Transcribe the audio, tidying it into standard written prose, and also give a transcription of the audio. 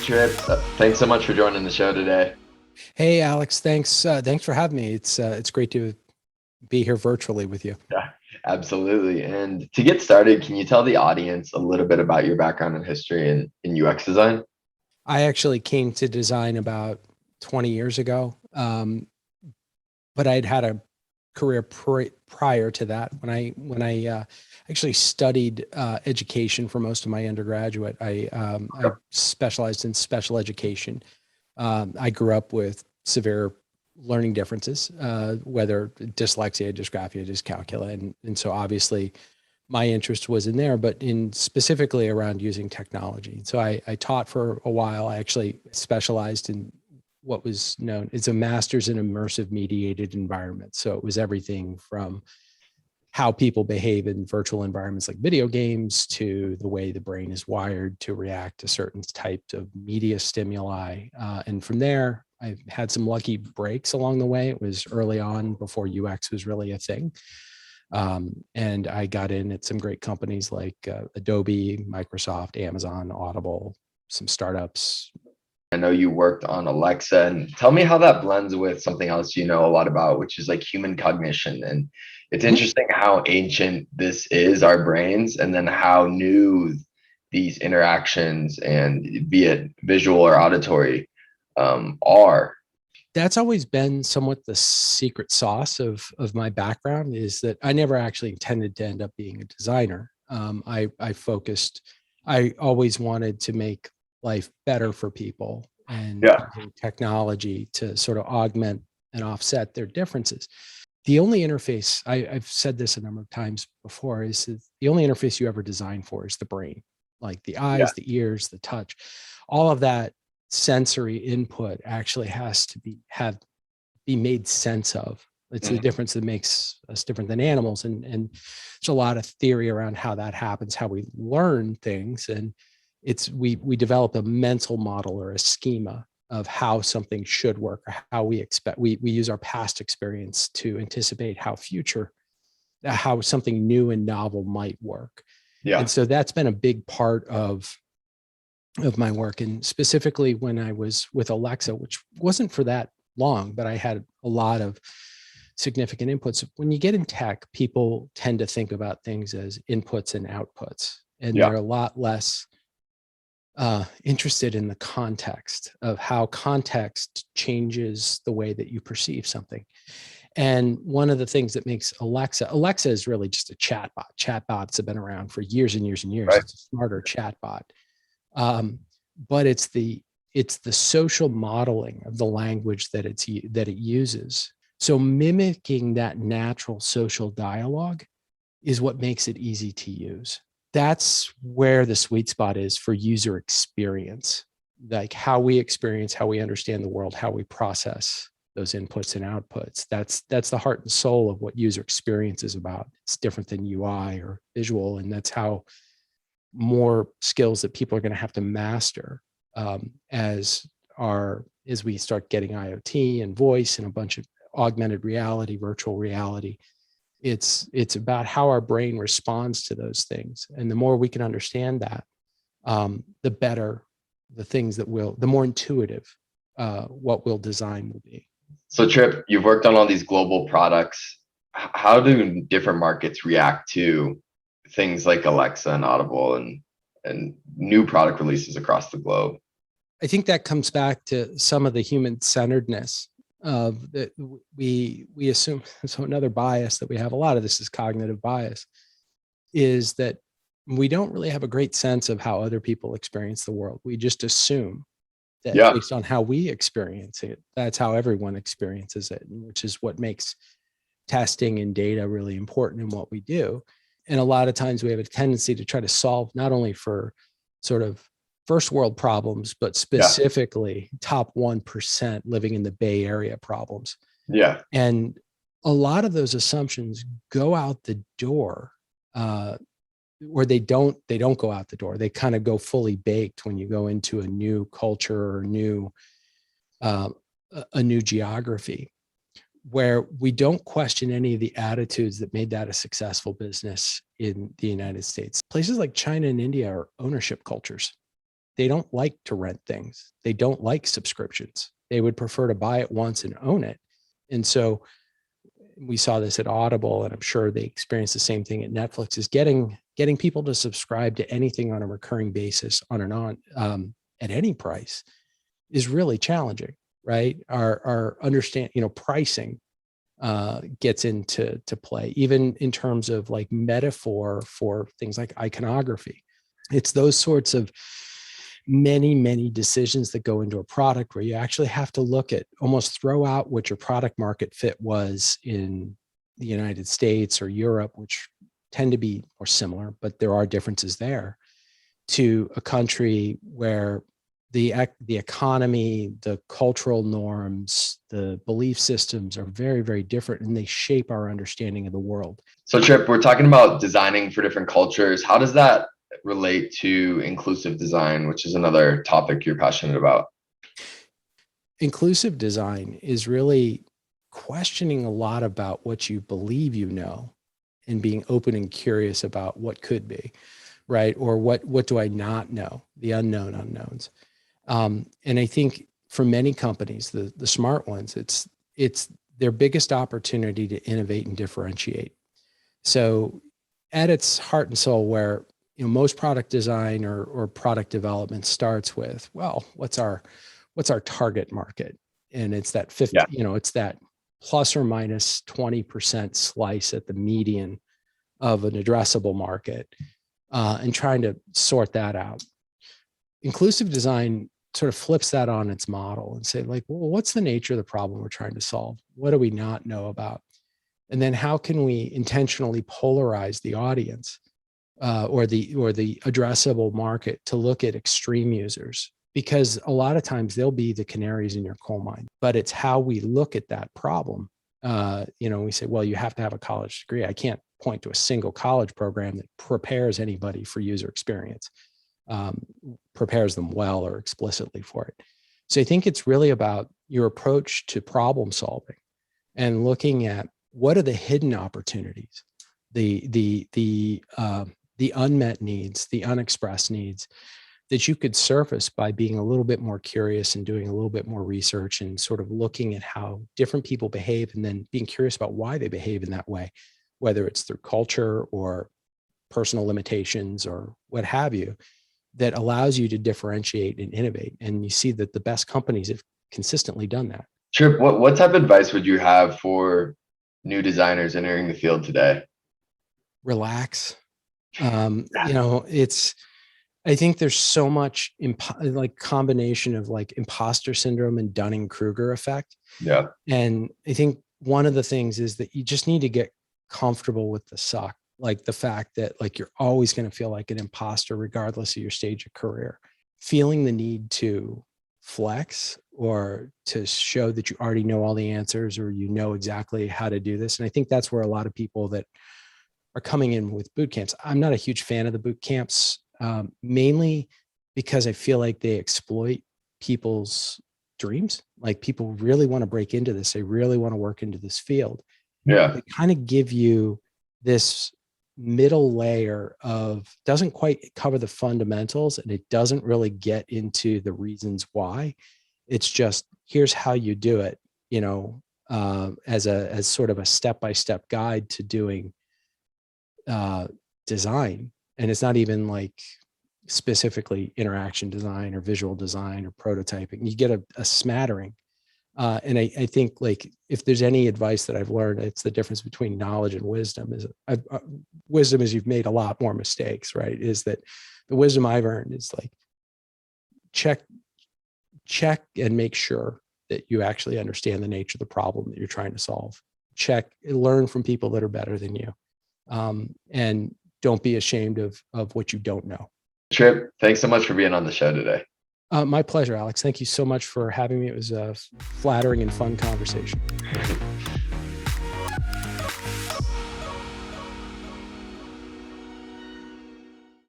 Trip. Thanks so much for joining the show today. Hey, Alex, thanks for having me. It's great to be here virtually with you. Yeah, absolutely. And to get started, can you tell the audience a little bit about your background and history in UX design? I actually came to design about 20 years ago, but I'd had a career prior to that. When I actually studied education for most of my undergraduate, I specialized in special education. I grew up with severe learning differences, whether dyslexia, dysgraphia, dyscalculia, and so obviously my interest was in there, but in specifically around using technology. So I taught for a while. I actually specialized in what was known as a master's in immersive mediated environments. So it was everything from how people behave in virtual environments like video games to the way the brain is wired to react to certain types of media stimuli. And from there, I had some lucky breaks along the way. It was early on before UX was really a thing. And I got in at some great companies like Adobe, Microsoft, Amazon, Audible, some startups. I know you worked on Alexa, and tell me how that blends with something else you know a lot about, which is like human cognition. And it's Mhm. interesting how ancient this is, our brains, and then how new these interactions and be it visual or auditory are. That's always been somewhat the secret sauce of my background is that I never actually intended to end up being a designer. I focused, I always wanted to make life better for people and Yeah. using technology to sort of augment and offset their differences. The only interface, I've said this a number of times before, is that the only interface you ever design for is the brain, like the Yeah. eyes, the ears, the touch, all of that sensory input actually has to be made sense of. It's the Mhm. difference that makes us different than animals. And there's a lot of theory around how that happens, how we learn things. And we develop a mental model or a schema of how something should work or how we expect. We use our past experience to anticipate how something new and novel might work. And Yeah. so that's been a big part of my work. And specifically when I was with Alexa, which wasn't for that long, but I had a lot of significant inputs. When you get in tech, people tend to think about things as inputs and outputs, and Yeah. they're a lot less interested in the context of how context changes the way that you perceive something. And one of the things that makes Alexa is really just a chatbot. Chatbots have been around for years and years and years. Right. It's a smarter chatbot, um, but it's the social modeling of the language that it uses. So mimicking that natural social dialogue is what makes it easy to use. That's where the sweet spot is for user experience, like how we experience, how we understand the world, how we process those inputs and outputs. That's the heart and soul of what user experience is about. It's different than UI or visual, and that's how more skills that people are going to have to master as we start getting IoT and voice and a bunch of augmented reality, virtual reality. It's about how our brain responds to those things, and the more we can understand that, the better the more intuitive what we'll design will be. So, Trip, you've worked on all these global products. How do different markets react to things like Alexa and Audible and new product releases across the globe? I think that comes back to some of the human centeredness of that we assume. So another bias that we have, a lot of this is cognitive bias, is that we don't really have a great sense of how other people experience the world. We just assume that Yeah. based on how we experience it, that's how everyone experiences it, which is what makes testing and data really important in what we do. And a lot of times we have a tendency to try to solve not only for sort of first world problems, but Yeah. specifically top 1% living in the Bay Area problems. Yeah. And a lot of those assumptions go out the door, uh, or they don't go out the door. They kind of go fully baked when you go into a new culture or uh, a new geography, where we don't question any of the attitudes that made that a successful business in the United States. Places like China and India are ownership cultures. they don't like to rent things. They don't like subscriptions. They would prefer to buy it once and own it. And so we saw this at Audible, and I'm sure they experience the same thing at Netflix, is getting people to subscribe to anything on a recurring basis at any price is really challenging, right? Our understand, pricing gets into play, even in terms of like metaphor for things like iconography. It's those sorts of many decisions that go into a product where you actually have to look at, almost throw out what your product market fit was in the United States or Europe, which tend to be more similar, but there are differences there, to a country where the economy, the cultural norms, the belief systems are very different, and they shape our understanding of the world. So Trip, we're talking about designing for different cultures. How does that relate to inclusive design, which is another topic you're passionate about? Inclusive design is really questioning a lot about what you believe you know and being open and curious about what could be, right? Or what do I not know? The unknown unknowns. And I think for many companies, the smart ones, it's their biggest opportunity to innovate and differentiate. So at its heart and soul, where most product design or product development starts with, well, what's our target market? And it's that 50, it's that plus or minus 20% slice at the median of an addressable market, and trying to sort that out. Inclusive design sort of flips that on its model and say, like, well, what's the nature of the problem we're trying to solve? What do we not know about? And then how can we intentionally polarize the audience or the addressable market to look at extreme users? Because a lot of times they'll be the canaries in your coal mine, but it's how we look at that problem. We say, well, you have to have a college degree. I can't point to a single college program that prepares anybody for user experience, prepares them well or explicitly for it. So I think it's really about your approach to problem solving and looking at what are the hidden opportunities, the unmet needs, the unexpressed needs that you could surface by being a little bit more curious and doing a little bit more research and sort of looking at how different people behave, and then being curious about why they behave in that way, whether it's through culture or personal limitations or what have you, that allows you to differentiate and innovate. And you see that the best companies have consistently done that. Trip, what type of advice would you have for new designers entering the field today? Relax. I think there's so much combination of like imposter syndrome and Dunning-Kruger effect. Yeah. And I think one of the things is that you just need to get comfortable with the suck, like the fact that like you're always going to feel like an imposter regardless of your stage of career. Feeling the need to flex or to show that you already know all the answers or you know exactly how to do this. And I think that's where a lot of people that are coming in with boot camps. I'm not a huge fan of the boot camps. Mainly because I feel like they exploit people's dreams. Like people really want to break into this. They really want to work into this field. Yeah. They kind of give you this middle layer of, doesn't quite cover the fundamentals, and it doesn't really get into the reasons why. It's just, here's how you do it, as sort of a step-by-step guide to doing design. And it's not even like specifically interaction design or visual design or prototyping. You get a smattering. And I think like, if there's any advice that I've learned, it's the difference between knowledge and wisdom. Wisdom is you've made a lot more mistakes, right? Is that the wisdom I've earned is like, check and make sure that you actually understand the nature of the problem that you're trying to solve. Learn from people that are better than you. And don't be ashamed of what you don't know. Trip, thanks so much for being on the show today. My pleasure, Alex. Thank you so much for having me. It was a flattering and fun conversation.